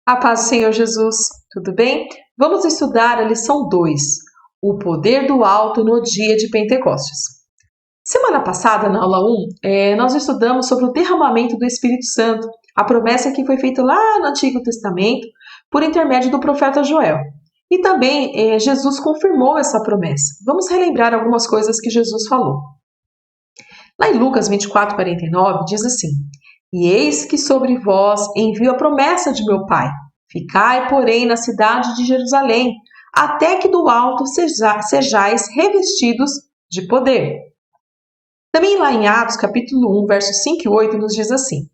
A paz do Senhor Jesus, tudo bem? Vamos estudar a lição 2, o poder do alto no dia de Pentecostes. Semana passada, na aula 1, nós estudamos sobre o derramamento do Espírito Santo, a promessa que foi feita lá no Antigo Testamento por intermédio do profeta Joel. E também Jesus confirmou essa promessa. Vamos relembrar algumas coisas que Jesus falou. Lá em Lucas 24:49 diz assim: E eis que sobre vós envio a promessa de meu Pai. Ficai, porém, na cidade de Jerusalém, até que do alto sejais revestidos de poder. Também lá em Atos, capítulo 1, versos 5 e 8, nos diz assim: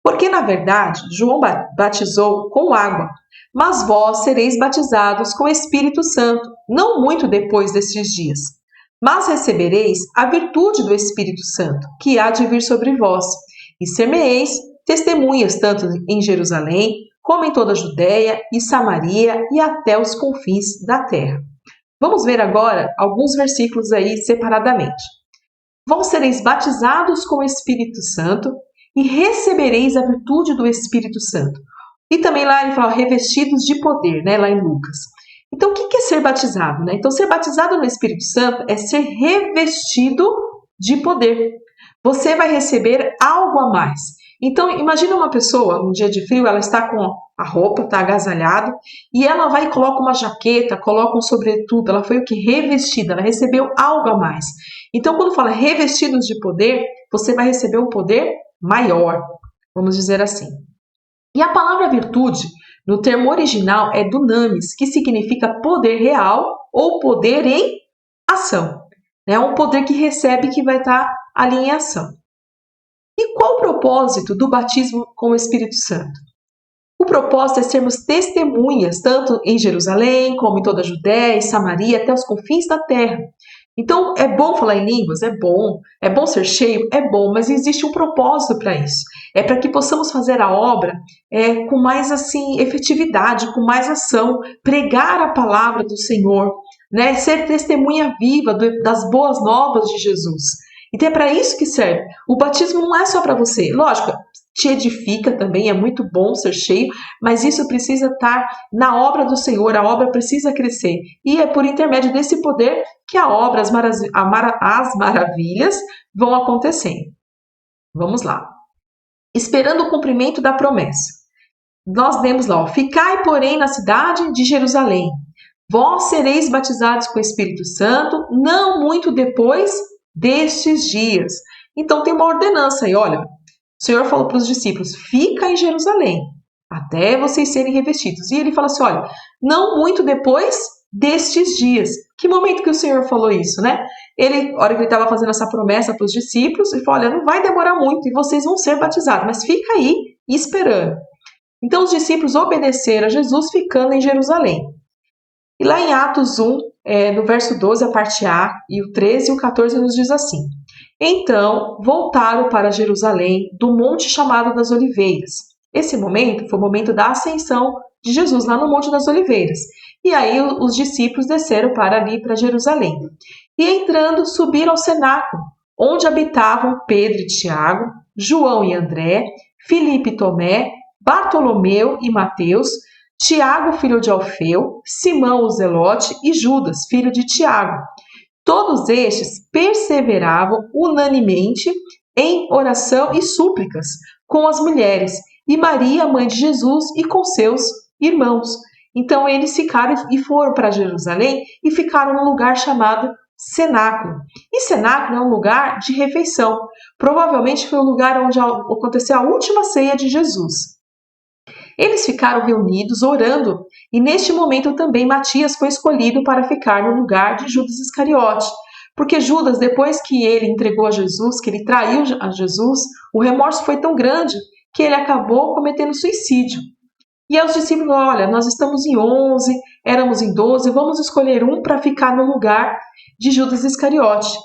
Porque, na verdade, João batizou com água, mas vós sereis batizados com o Espírito Santo, não muito depois destes dias. Mas recebereis a virtude do Espírito Santo, que há de vir sobre vós, e ser-me-eis testemunhas tanto em Jerusalém, como em toda a Judéia e Samaria e até os confins da terra. Vamos ver agora alguns versículos aí separadamente. Vós sereis batizados com o Espírito Santo e recebereis a virtude do Espírito Santo. E também lá ele fala revestidos de poder, né, lá em Lucas. Então, o que é ser batizado? Né? Então, ser batizado no Espírito Santo é ser revestido de poder. Você vai receber algo a mais. Então, imagina uma pessoa, num dia de frio, ela está com a roupa, está agasalhada, e ela vai e coloca uma jaqueta, coloca um sobretudo, ela foi o que? Revestida, ela recebeu algo a mais. Então, quando fala revestidos de poder, você vai receber um poder maior, vamos dizer assim. E a palavra virtude, no termo original, é dunamis, que significa poder real ou poder em ação. É um poder que recebe que vai estar ali em ação. E qual o propósito do batismo com o Espírito Santo? O propósito é sermos testemunhas, tanto em Jerusalém, como em toda a Judéia e Samaria, até os confins da terra. Então, é bom falar em línguas? É bom ser cheio? É bom, mas existe um propósito para isso. É para que possamos fazer a obra com mais efetividade, com mais ação, pregar a palavra do Senhor, né? Ser testemunha viva das boas novas de Jesus. Então é para isso que serve. O batismo não é só para você. Lógico, te edifica também, é muito bom ser cheio, mas isso precisa estar na obra do Senhor, a obra precisa crescer. E é por intermédio desse poder que a obra, as maravilhas vão acontecendo. Vamos lá. Esperando o cumprimento da promessa. Nós lemos lá, ficai, porém, na cidade de Jerusalém. Vós sereis batizados com o Espírito Santo, não muito depois destes dias. Então tem uma ordenança aí, olha. O Senhor falou para os discípulos, fica em Jerusalém, até vocês serem revestidos. E ele fala assim, olha, não muito depois destes dias. Que momento que o Senhor falou isso, né? A hora que ele estava fazendo essa promessa para os discípulos, ele falou, olha, não vai demorar muito e vocês vão ser batizados, mas fica aí esperando. Então os discípulos obedeceram a Jesus ficando em Jerusalém. E lá em Atos 1, no verso 12, a parte A, e o 13 e o 14 nos diz assim, Então voltaram para Jerusalém do monte chamado das Oliveiras. Esse momento foi o momento da ascensão de Jesus lá no Monte das Oliveiras. E aí os discípulos desceram para Jerusalém. E entrando, subiram ao cenáculo, onde habitavam Pedro e Tiago, João e André, Filipe e Tomé, Bartolomeu e Mateus, Tiago, filho de Alfeu, Simão o Zelote e Judas, filho de Tiago. Todos estes perseveravam unanimemente em oração e súplicas com as mulheres e Maria, mãe de Jesus, e com seus irmãos. Então eles ficaram e foram para Jerusalém e ficaram num lugar chamado cenáculo. E cenáculo é um lugar de refeição. Provavelmente foi o lugar onde aconteceu a última ceia de Jesus. Eles ficaram reunidos orando e neste momento também Matias foi escolhido para ficar no lugar de Judas Iscariote. Porque Judas, depois que ele entregou a Jesus, que ele traiu a Jesus, o remorso foi tão grande que ele acabou cometendo suicídio. E aí os discípulos, olha, nós estamos em 11, éramos em 12, vamos escolher um para ficar no lugar de Judas Iscariote.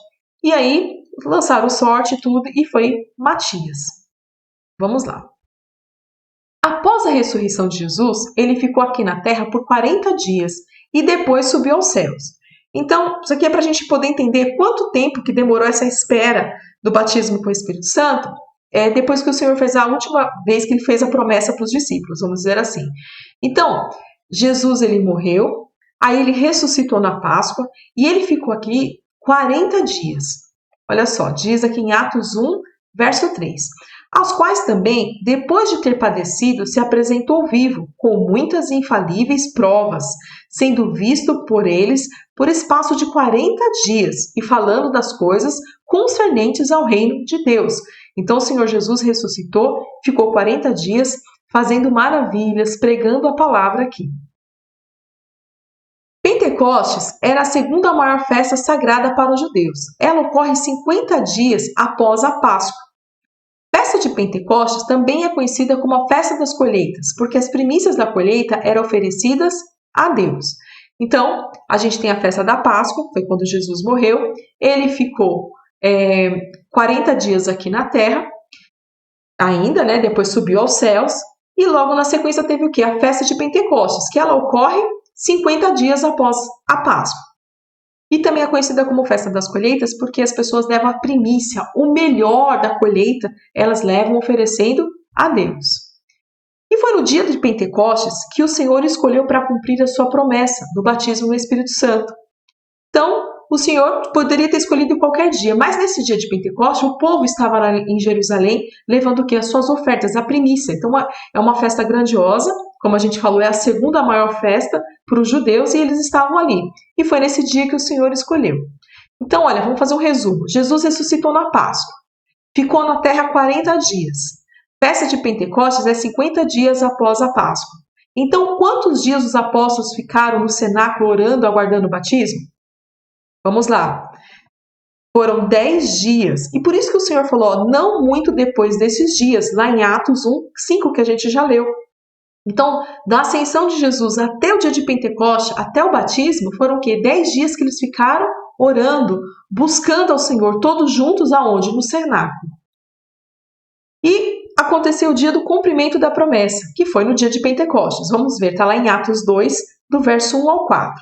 E aí lançaram sorte e tudo e foi Matias. Vamos lá. Após a ressurreição de Jesus, ele ficou aqui na terra por 40 dias e depois subiu aos céus. Então, isso aqui é para a gente poder entender quanto tempo que demorou essa espera do batismo com o Espírito Santo. depois que o Senhor fez a última vez que ele fez a promessa para os discípulos, vamos dizer assim. Então, Jesus ele morreu, aí ele ressuscitou na Páscoa e ele ficou aqui 40 dias. Olha só, diz aqui em Atos 1, verso 3. Aos quais também, depois de ter padecido, se apresentou vivo, com muitas e infalíveis provas, sendo visto por eles por espaço de 40 dias, e falando das coisas concernentes ao reino de Deus. Então o Senhor Jesus ressuscitou, ficou 40 dias, fazendo maravilhas, pregando a palavra aqui. Pentecostes era a segunda maior festa sagrada para os judeus. Ela ocorre 50 dias após a Páscoa. A festa de Pentecostes também é conhecida como a festa das colheitas, porque as primícias da colheita eram oferecidas a Deus. Então, a gente tem a festa da Páscoa, foi quando Jesus morreu, ele ficou 40 dias aqui na terra, ainda, né? Depois subiu aos céus, e logo na sequência teve o quê? A festa de Pentecostes, que ela ocorre 50 dias após a Páscoa. E também é conhecida como festa das colheitas porque as pessoas levam a primícia, o melhor da colheita, elas levam oferecendo a Deus. E foi no dia de Pentecostes que o Senhor escolheu para cumprir a sua promessa do batismo no Espírito Santo. Então, o Senhor poderia ter escolhido qualquer dia, mas nesse dia de Pentecostes, o povo estava lá em Jerusalém levando o quê? As suas ofertas, a primícia. Então, é uma festa grandiosa, como a gente falou, é a segunda maior festa para os judeus e eles estavam ali. E foi nesse dia que o Senhor escolheu. Então, olha, vamos fazer um resumo. Jesus ressuscitou na Páscoa, ficou na terra 40 dias. Festa de Pentecostes é 50 dias após a Páscoa. Então, quantos dias os apóstolos ficaram no cenáculo orando, aguardando o batismo? Vamos lá. Foram 10 dias. E por isso que o Senhor falou, não muito depois desses dias, lá em Atos 1, 5, que a gente já leu. Então, da ascensão de Jesus até o dia de Pentecostes, até o batismo, foram o quê? 10 dias que eles ficaram orando, buscando ao Senhor, todos juntos aonde? No cenáculo. E aconteceu o dia do cumprimento da promessa, que foi no dia de Pentecostes. Vamos ver, está lá em Atos 2, do verso 1 ao 4.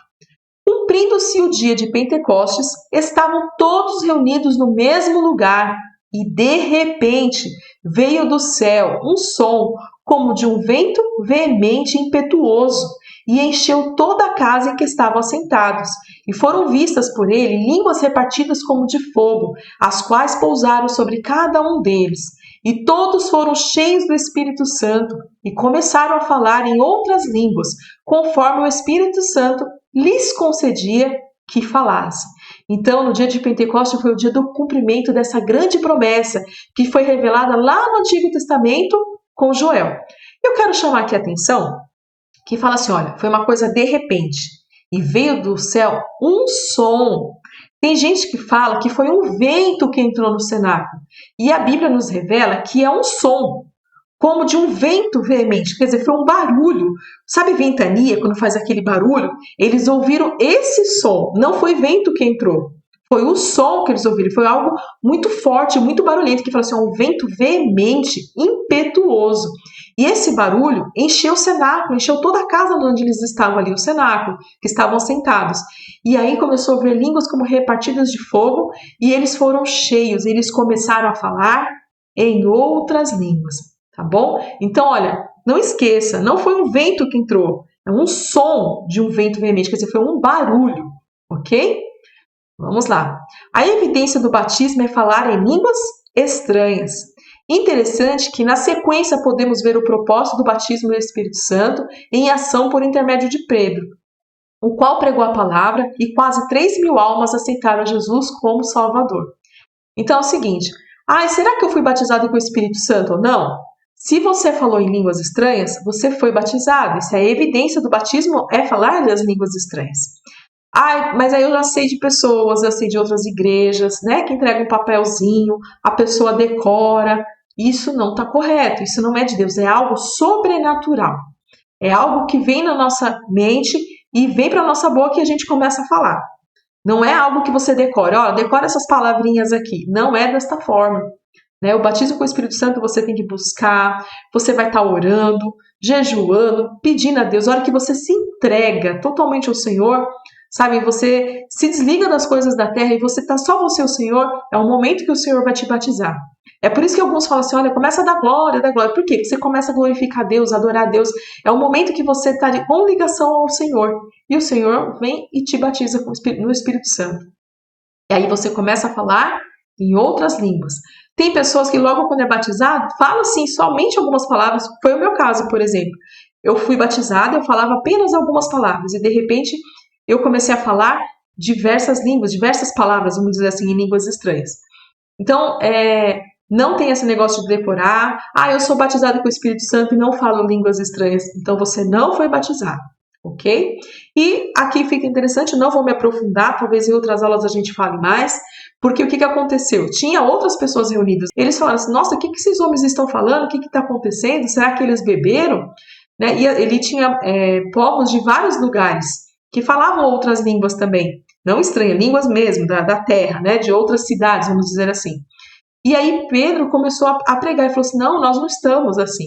Cumprindo-se o dia de Pentecostes, estavam todos reunidos no mesmo lugar, e de repente veio do céu um som como de um vento veemente e impetuoso, e encheu toda a casa em que estavam assentados. E foram vistas por ele línguas repartidas como de fogo, as quais pousaram sobre cada um deles. E todos foram cheios do Espírito Santo, e começaram a falar em outras línguas, conforme o Espírito Santo lhes concedia que falasse. Então, no dia de Pentecostes foi o dia do cumprimento dessa grande promessa que foi revelada lá no Antigo Testamento com Joel. Eu quero chamar aqui a atenção que fala assim, olha, foi uma coisa de repente e veio do céu um som. Tem gente que fala que foi um vento que entrou no cenáculo e a Bíblia nos revela que é um som, como de um vento veemente, quer dizer, foi um barulho. Sabe ventania, quando faz aquele barulho? Eles ouviram esse som, não foi vento que entrou. Foi o som que eles ouviram, foi algo muito forte, muito barulhento, que fala assim, um vento veemente, impetuoso. E esse barulho encheu o cenáculo, encheu toda a casa onde eles estavam ali, o cenáculo, que estavam sentados. E aí começou a ver línguas como repartidas de fogo, e eles foram cheios, eles começaram a falar em outras línguas, tá bom? Então, olha, não esqueça, não foi um vento que entrou, é um som de um vento veemente, quer dizer, foi um barulho, ok? Vamos lá. A evidência do batismo é falar em línguas estranhas. Interessante que na sequência podemos ver o propósito do batismo no Espírito Santo em ação por intermédio de Pedro, o qual pregou a palavra e quase 3.000 almas aceitaram Jesus como Salvador. Então é o seguinte, será que eu fui batizado com o Espírito Santo ou não? Se você falou em línguas estranhas, você foi batizado. Isso é a evidência do batismo, é falar das línguas estranhas. Mas aí eu já sei de pessoas, eu sei de outras igrejas, né, que entregam um papelzinho, a pessoa decora. Isso não está correto, isso não é de Deus, é algo sobrenatural. É algo que vem na nossa mente e vem para a nossa boca e a gente começa a falar. Não é algo que você decora, decora essas palavrinhas aqui. Não é desta forma. Né? O batismo com o Espírito Santo você tem que buscar, você vai estar orando, jejuando, pedindo a Deus. A hora que você se entrega totalmente ao Senhor, sabe? Você se desliga das coisas da terra e você tá só você e o Senhor, é o momento que o Senhor vai te batizar. É por isso que alguns falam assim, olha, começa a dar glória, dar glória. Por quê? Porque você começa a glorificar a Deus, a adorar a Deus. É o momento que você está com ligação ao Senhor. E o Senhor vem e te batiza no Espírito Santo. E aí você começa a falar em outras línguas. Tem pessoas que logo quando é batizado, falam assim, somente algumas palavras. Foi o meu caso, por exemplo. Eu fui batizada, eu falava apenas algumas palavras. E de repente eu comecei a falar diversas línguas, diversas palavras, vamos dizer assim, em línguas estranhas. Então, não tem esse negócio de decorar. Eu sou batizado com o Espírito Santo e não falo línguas estranhas. Então, você não foi batizado, ok? E aqui fica interessante, não vou me aprofundar, talvez em outras aulas a gente fale mais, porque o que aconteceu? Tinha outras pessoas reunidas. Eles falaram assim, nossa, o que esses homens estão falando? O que está acontecendo? Será que eles beberam? Né? E ele tinha povos de vários lugares que falavam outras línguas também. Não estranhas, línguas mesmo, da terra, né? De outras cidades, vamos dizer assim. E aí Pedro começou a pregar e falou assim, não, nós não estamos assim.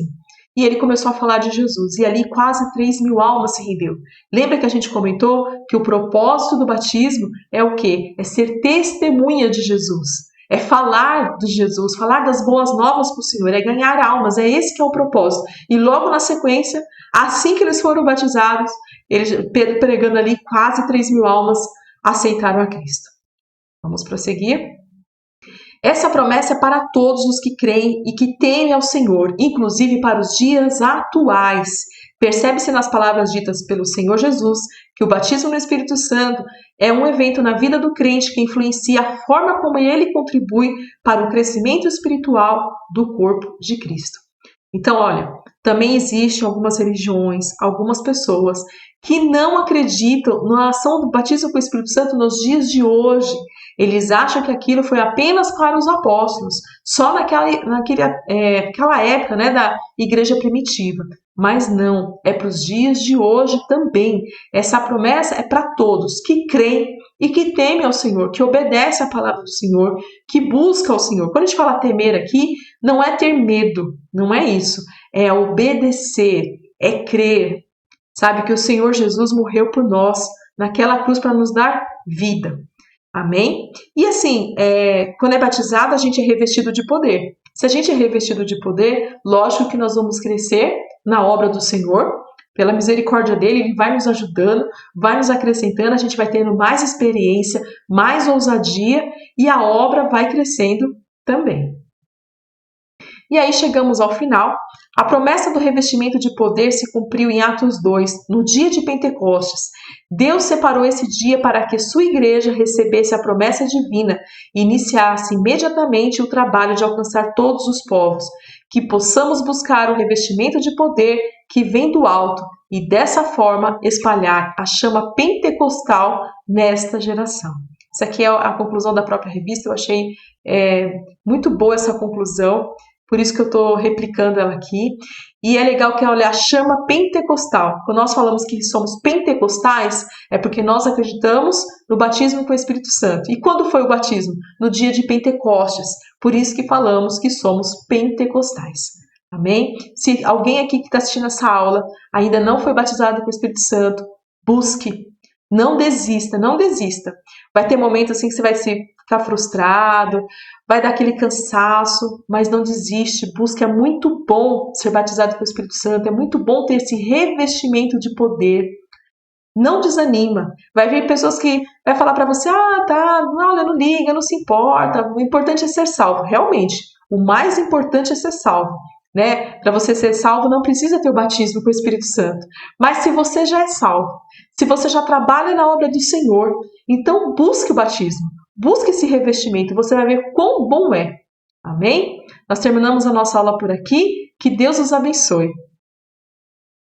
E ele começou a falar de Jesus. E ali quase 3.000 almas se rendeu. Lembra que a gente comentou que o propósito do batismo é o quê? É ser testemunha de Jesus. É falar de Jesus, falar das boas novas para o Senhor, é ganhar almas, é esse que é o propósito. E logo na sequência, assim que eles foram batizados, Pedro pregando ali, quase 3.000 almas aceitaram a Cristo. Vamos prosseguir? Essa promessa é para todos os que creem e que temem ao Senhor, inclusive para os dias atuais. Percebe-se nas palavras ditas pelo Senhor Jesus que o batismo no Espírito Santo é um evento na vida do crente que influencia a forma como ele contribui para o crescimento espiritual do corpo de Cristo. Então, olha, também existem algumas religiões, algumas pessoas que não acreditam na ação do batismo com o Espírito Santo nos dias de hoje. Eles acham que aquilo foi apenas para os apóstolos, só naquela época, né, da igreja primitiva. Mas não, é para os dias de hoje também. Essa promessa é para todos que creem e que temem ao Senhor, que obedecem à palavra do Senhor, que buscam ao Senhor. Quando a gente fala temer aqui, não é ter medo, não é isso. É obedecer, é crer. Sabe que o Senhor Jesus morreu por nós naquela cruz para nos dar vida. Amém? E assim, quando é batizado, a gente é revestido de poder. Se a gente é revestido de poder, lógico que nós vamos crescer na obra do Senhor. Pela misericórdia dele, ele vai nos ajudando, vai nos acrescentando, a gente vai tendo mais experiência, mais ousadia e a obra vai crescendo também. E aí chegamos ao final. A promessa do revestimento de poder se cumpriu em Atos 2, no dia de Pentecostes. Deus separou esse dia para que sua igreja recebesse a promessa divina e iniciasse imediatamente o trabalho de alcançar todos os povos, que possamos buscar o revestimento de poder que vem do alto e dessa forma espalhar a chama pentecostal nesta geração. Essa aqui é a conclusão da própria revista, eu achei muito boa essa conclusão. Por isso que eu estou replicando ela aqui. E é legal que olha a chama pentecostal. Quando nós falamos que somos pentecostais, é porque nós acreditamos no batismo com o Espírito Santo. E quando foi o batismo? No dia de Pentecostes. Por isso que falamos que somos pentecostais. Amém? Se alguém aqui que está assistindo essa aula ainda não foi batizado com o Espírito Santo, busque. Não desista, não desista. Vai ter momentos assim que você vai ficar frustrado, vai dar aquele cansaço, mas não desiste, busque, é muito bom ser batizado com o Espírito Santo, é muito bom ter esse revestimento de poder. Não desanima. Vai vir pessoas que vai falar para você, não liga, não se importa, o importante é ser salvo. Realmente, o mais importante é ser salvo. Né? Para você ser salvo não precisa ter o batismo com o Espírito Santo. Mas se você já é salvo, se você já trabalha na obra do Senhor, então busque o batismo, busque esse revestimento, você vai ver quão bom é. Amém? Nós terminamos a nossa aula por aqui. Que Deus os abençoe.